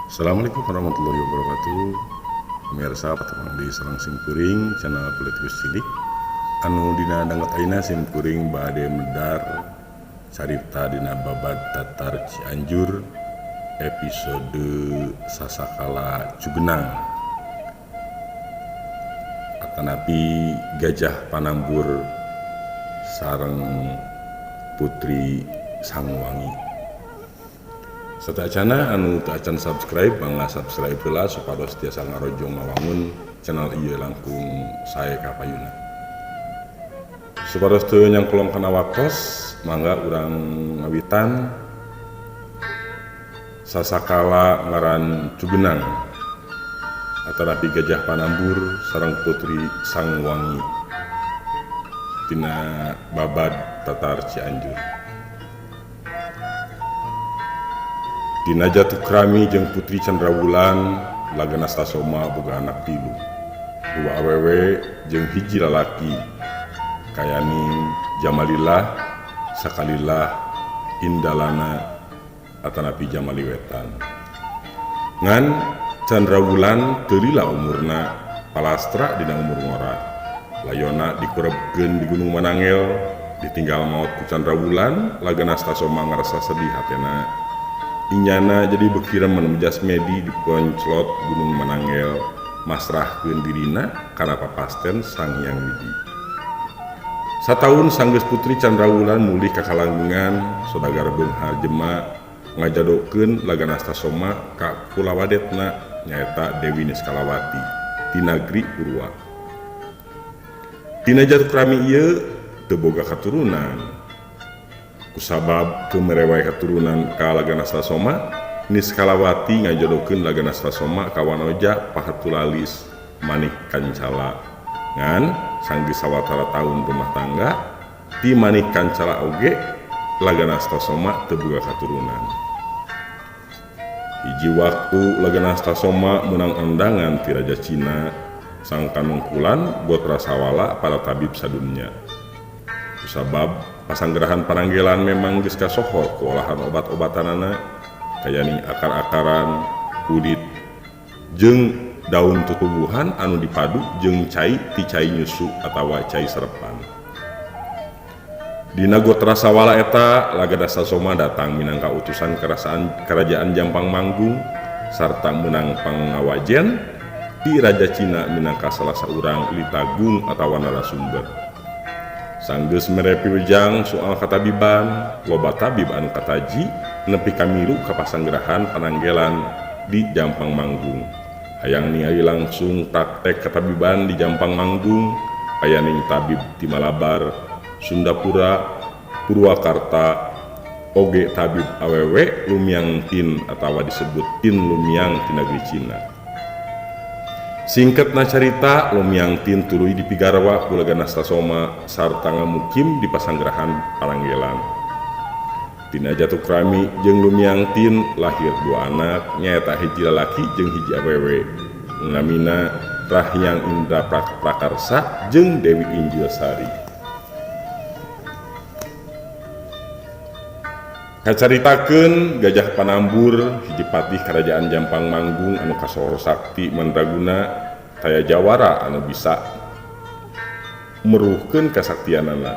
Assalamualaikum warahmatullahi wabarakatuh. Pemirsa patemang di Serang Simkuring channel Politikus Cilik anu dina danggot ayeuna Simkuring bade medar carita dina babad Tatar Cianjur episode Sasakala Cugenang atanapi Gajah Panambur sareng Putri Sangwangi. Satacana anu teu acan subscribe bangga subscribe heula supados tiasa ngarojong ngawangun channel ieu langkung sae kapayuna. Supados teu nyangkulong kana waktos mangga urang ngawitan Sasakala ngaran Cugenang atanapi Gajah Panambur sareng Putri Sangwangi tina babad Tatar Cianjur. Dina Jatukrami jeung Putri Cendrawulan lagana Stasoma boga anak tilu, 2 awewe jeung hiji lalaki kayaning Jamalilah, Sakalilah, Indalana atanapi Jamaliwetan. Ngan Cendrawulan teu lila umurna palastra dina umur ngora. Layona dikurebkeun di Gunung Manangel, ditinggal maot ku Cendrawulan lagana Stasoma ngarasa sedih hatena. Inyana jadi bekiran menemjas medi di ponclot Gunung Manangel masrahkeun dirina kana papasten Sang Hyang Widi. Sataun sanggeus Putri Cendrawulan mulih ka kalanggengan sodagar beunghar jema ngajadokeun lagana Stasoma ka kulawadetna nyaeta Dewi Niskalawati ti Nagri Purwa. Tina Jatukrami ieu teu boga katurunan. Kusabab kemerewai keturunan ka lagana Stasoma, Niskalawati ngajodokeun lagana Stasoma ka wanoja Pahatulalis Manik Kancala. Ngan sanggeus sawatara taun rumah tangga ti Manik Kancala oge lagana Stasoma teu boga katurunan. Hiji waktu lagana Stasoma meunang undangan ti Raja Cina sang kanungkulan buat rasawala para tabib sadunya. Kusabab pasanggerahan pananggelan memang geus kasohor ku olahan obat-obatanana kayaning akar-akaran, kulit, jeung daun tutubuhan anu dipadu jeung cai ti cai nyusu atawa cai serepan. Dina Gotra Sawala eta lagana Stasoma datang minangka utusan kerajaan Jampang Manggung sarta menang pangawajen ti Raja Cina minangka salah saurang litagung atawa narasumber. Sanggeus merepi wejang soal katabiban, loba tabib anu kataji nepi kamilu ka pasanggerahan pananggelan di Jampang Manggung. Hayang ningali langsung praktek katabiban di Jampang Manggung, ayaning tabib ti Malabar, Sundapura, Purwakarta, oge tabib awewe lumiang tin atawa disebut tin lumiang ti negeri Cina. Singkatna carita lumiang tin tuluy dipigarwa ku lagana Stasoma sarta ngamukim di pasanggerahan pananggelan. Tina Jatukrami jeung lumiang tin lahir 2 anak nyaeta hiji lalaki jeung hiji awewe. Namina Rahyang Indra Prakarsa jeung Dewi Injilsari. Kacaritakeun Gajah Panambur hiji patih kerajaan Jampang Manggung anu kasohor sakti mandraguna taya jawara anu bisa meruhkeun kasaktianana.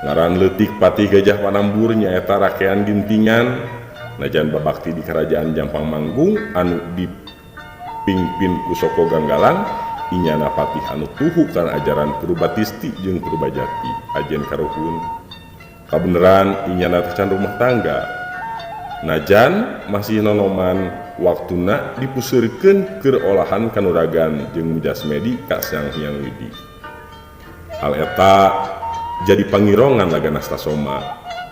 Ngaran leutik patih Gajah Panambur nyaeta Rakean Gintingan najan babakti di kerajaan Jampang Manggung anu dipingpin ku Soko Ganggalang inyana patih anu tuhu kana ajaran Purubatisti jeung Purubajati ajen karuhun. Kabeneran inyana tacan rumah tangga najan masih nonoman waktuna dipuseurkeun keur olahan kanuragan jeung mujas medi ka Sang Hyang Widi. Hal eta jadi pangirongan lagana Stasoma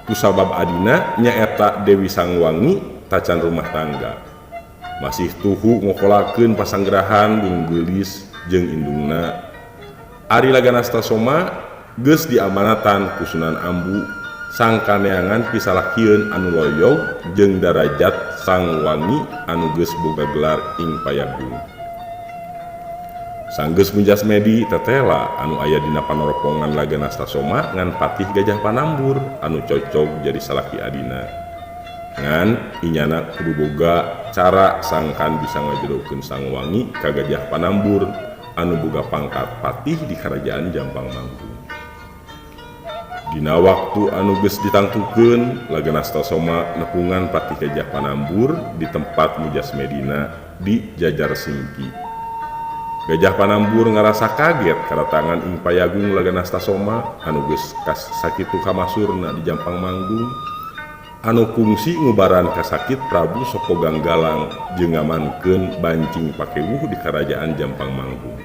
kusabab adina nyaeta Dewi Sangwangi tacan rumah tangga masih tuhu ngokolakeun pasanggerahan jeung geulis jeung indungna. Ari lagana Stasoma geus diamanatan ku Sunan Ambu sang kaneangan pisalakieun anu loyog jeung darajat Sangwangi anu geus boga gelar ing payagung. Sanggeus munjas medi tetela anu aya dina panoropongan lagana Stasoma ngan patih Gajah Panambur anu cocok jadi salaki adina. ngan inyana kudu boga cara sangkan bisa ngajerokeun sang wangi ka Gajah Panambur anu boga pangkat patih di Karajaan Jampang Manggung. Dina waktu anu geus ditangtukeun Laganastasoma nepungan patih Gajah Panambur di tempat Mujas Medina di Jajar Singki. Gajah Panambur ngarasa kaget karatangan ing payagung Laganastasoma anu geus sakitu kamasurna di Jampang Manggung, anu kungsi ngubaran kasakit Prabu Soko Ganggalang jeung ngamankeun bancing pakewuh di Karajaan Jampang Manggung.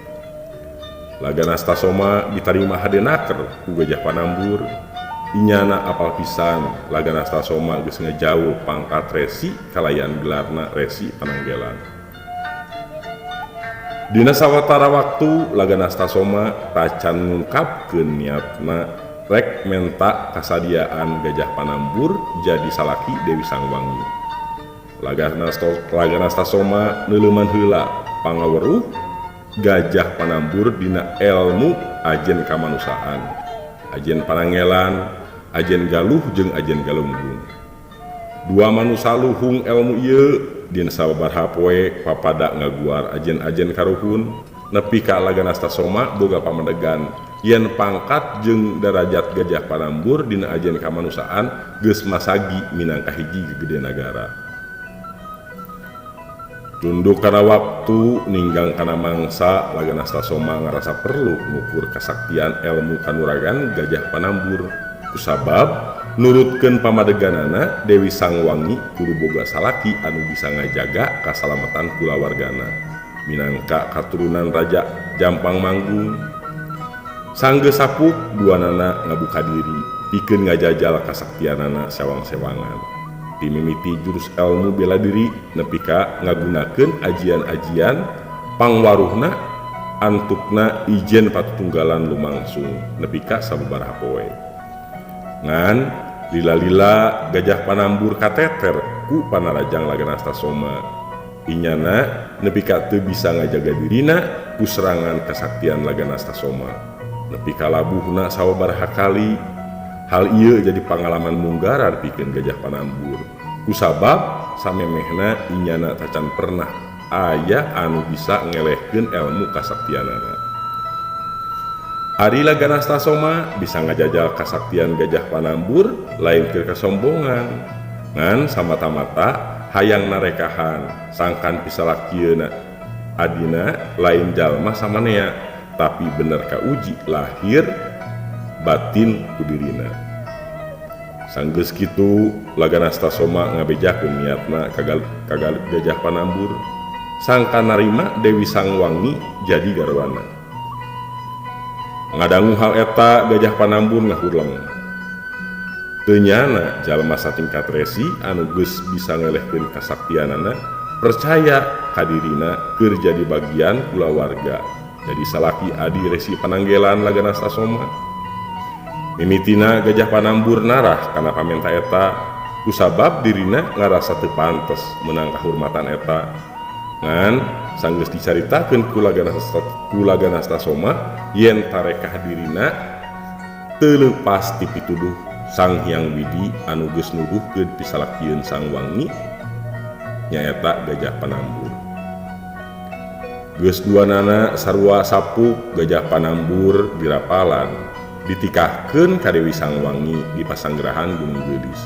Laganastasoma ditarima hadenaker ku Gajah Panambur. Inyana apal pisan Laganastasoma geus ngejauh pangkat Resi kalayan gelarna Resi Pananggelan. Dina sawatara waktu Laganastasoma tacan ngungkapkeun niatna rek menta kasadiaan Gajah Panambur jadi salaki Dewi Sangwangi. Laganastasoma neuleuman heula pangaweruh Gajah Panambur dina ilmu ajen kamanusaan, ajen Pananggelan, ajen Galuh jeung ajen Galunggung. Dua manusia luhung ilmu ieu dina sababaraha poe papada ngaguar ajen-ajen karuhun nepi ka Laganastasoma boga pamadegan yen pangkat jeung derajat Gajah Panambur dina ajen kamanusaan geus masagi minangka hiji gegede nagara. Tunduk kana waktu ninggang kana mangsa Laganastasoma ngarasa perlu ngukur kasaktian ilmu kanuragan Gajah Panambur kusabab nurutkeun pamadeganana Dewi Sangwangi kudu boga salaki anu bisa ngajaga kasalamatan kulawargana minangka katurunan Raja Jampang Manggung. Sanggeus sapuk duanana ngabuka diri pikeun ngajajal kasaktianana sewang-sewangan. Dimimiti jurus ilmu bela diri nepi ka ngagunakeun ajian-ajian pangwaruhna antukna ijen patutunggalan lumangsung nepi ka sababaraha poe. Ngan lila-lila Gajah Panambur kateter ku panarajang Laganastasoma. Inyana nepi ka teu bisa ngajaga dirina ku serangan kasaktian Laganastasoma. Nepi ka labuhna sababaraha kali. Hal ieu jadi pengalaman munggaran pikeun Gajah Panambur. Kusabab samemehna inyana tacan pernah aya anu bisa ngelehkeun ilmu kasaktianana. Ari Laganastasoma bisa ngajajal kasaktian Gajah Panambur lain keur kasombongan. Ngan samata-mata hayang narekahan sangkan pisalakieuna adina lain jalma samanea tapi bener kauji lahir batin kudirina. Sanggeus kitu Laganastasoma ngabejakeun niatna kagal Gajah Panambur sangka narima Dewi Sangwangi jadi garwana. Ngadangu hal eta Gajah Panambur ngahurleng. Teu nyana jalma satingkat Resi anu geus bisa ngelehkeun kasaktianana percaya kadirina keur jadi bagian kulawarga jadi salaki adi Resi Pananggelan Laganastasoma. Mimitina Gajah Panambur narah kana pamenta eta kusabab dirina ngarasa teu pantes meunang kahormatan eta. Ngan sanggeus dicaritakeun ku Laganastasoma yen tarekah dirina teu leupas ti pituduh Sang Hyang Widi anu geus nuduhkeun pisalakieun Sangwangi nyaeta Gajah Panambur. Geus duanana sarua sapuk Gajah Panambur dirapalan ditikahkeun ka Dewi Sangwangi di Pasanggerahan Gunung Geulis.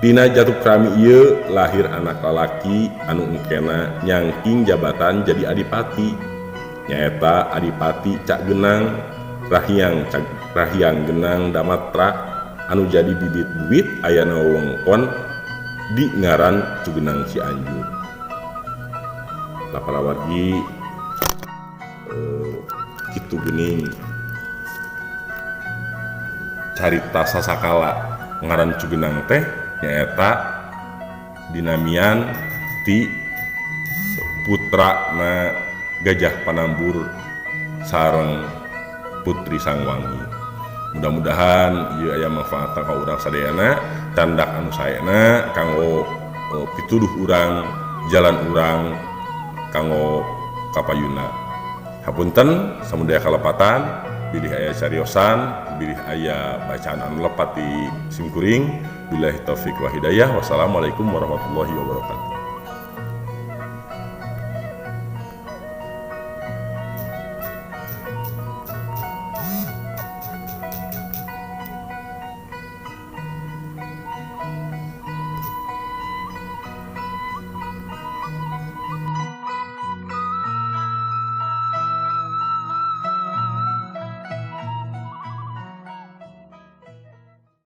Tina jatuh krami ieu lahir anak lalaki anu engkena nyangking jabatan jadi adipati nyaeta Adipati Cak Genang Rahyang Genang Damatra anu jadi bibit duit aya wewengkon di ngaran Cugenang Cianjur. Laparawargi kitu geuning carita sasakala ngaran Cugenang teh nyaeta dinamian ti putra na Gajah Panambur sareng Putri Sangwangi. Mudah-mudahan ieu aya manfaatna ka urang sadayana tandak anu saena kanggo pituduh urang jalan urang kanggo kapayuna. Hapunten samudaya kalepatan bilih aya cariosan bilih aya bacaan anu lepat di simkuring. Billahi taufik wa hidayah. Wassalamualaikum warahmatullahi wabarakatuh.